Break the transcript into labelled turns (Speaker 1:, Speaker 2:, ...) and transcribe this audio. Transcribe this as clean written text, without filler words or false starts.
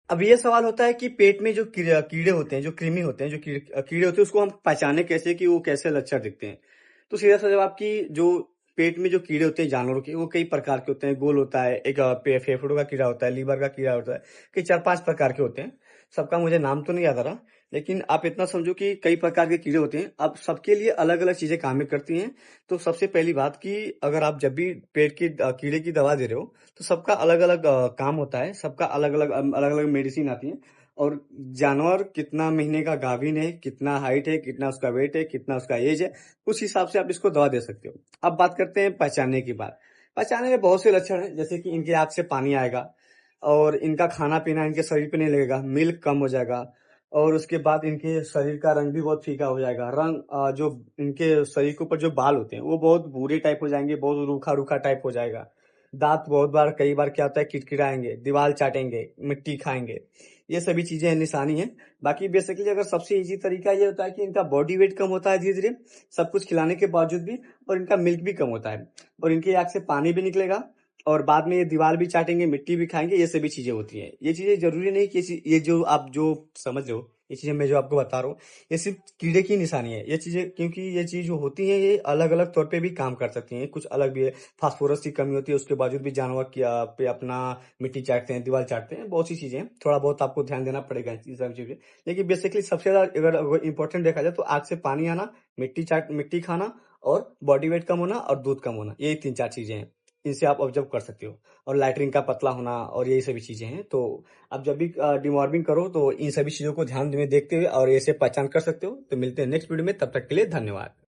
Speaker 1: अब ये सवाल होता है कि पेट में जो कीड़े होते हैं, जो कृमि होते हैं, जो कीड़े होते हैं, उसको हम पहचाने कैसे कि वो कैसे लक्षण दिखते हैं। तो सीधा सा जवाब कि जो पेट में जो कीड़े होते हैं जानवरों के, वो कई प्रकार के होते हैं। गोल होता है, एक फेफड़ों का कीड़ा होता है, लीवर का कीड़ा होता है, कई 4-5 प्रकार के होते हैं। सबका मुझे नाम तो नहीं याद आ रहा, लेकिन आप इतना समझो कि कई प्रकार के कीड़े होते हैं। अब सबके लिए अलग अलग चीजें काम में करती हैं। तो सबसे पहली बात कि अगर आप जब भी पेट की कीड़े की दवा दे रहे हो, तो सबका अलग अलग काम होता है। सबका अलग अलग अलग अलग मेडिसिन आती है। और जानवर कितना महीने का गाभिन है, कितना हाइट है, कितना उसका वेट है, कितना उसका एज है, उस हिसाब से आप इसको दवा दे सकते हो। अब बात करते हैं पहचानने की बात। पहचानने में बहुत से लक्षण हैं, जैसे कि इनके आंख से पानी आएगा, और इनका खाना पीना इनके शरीर पे नहीं लगेगा, मिल्क कम हो जाएगा। और उसके बाद इनके शरीर का रंग भी बहुत फीका हो जाएगा। रंग जो इनके शरीर के ऊपर जो बाल होते हैं वो बहुत भूरे टाइप हो जाएंगे, बहुत रूखा रूखा टाइप हो जाएगा। दांत बहुत बार, कई बार क्या होता है, किटकिटाएंगे, दीवार चाटेंगे, मिट्टी खाएंगे। ये सभी चीजें निशानी है। बाकी बेसिकली अगर सबसे इजी तरीका ये होता है कि इनका बॉडी वेट कम होता है धीरे धीरे, सब कुछ खिलाने के बावजूद भी। और इनका मिल्क भी कम होता है, और इनकी आंख से पानी भी निकलेगा। और बाद में ये दीवार भी चाटेंगे, मिट्टी भी खाएंगे। ये सभी चीजें होती हैं। ये चीजें जरूरी नहीं कि ये जो आप जो समझ रहे हो, ये चीजें मैं जो आपको बता रहा हूँ, ये सिर्फ कीड़े की निशानी है। ये चीजें, क्योंकि ये चीज जो होती है ये अलग अलग तौर पे भी काम कर सकती हैं। कुछ अलग भी है, फास्फोरस की कमी होती है, उसके बावजूद भी जानवर पे अपना मिट्टी चाटते हैं, दीवार चाटते हैं, बहुत सी चीजें हैं। थोड़ा बहुत आपको ध्यान देना पड़ेगा इन सब चीजें। लेकिन बेसिकली सबसे ज्यादा अगर इंपॉर्टेंट देखा जाए तो आग से पानी आना, मिट्टी खाना, और बॉडी वेट कम होना, और दूध कम होना, यही 3-4 चीजें हैं। इनसे आप ऑब्जर्व कर सकते हो। और लैटरिन का पतला होना, और यही सभी चीजें हैं। तो आप जब भी डिमॉर्बिंग करो तो इन सभी चीजों को ध्यान में देखते हुए और ऐसे पहचान कर सकते हो। तो मिलते हैं नेक्स्ट वीडियो में, तब तक के लिए धन्यवाद।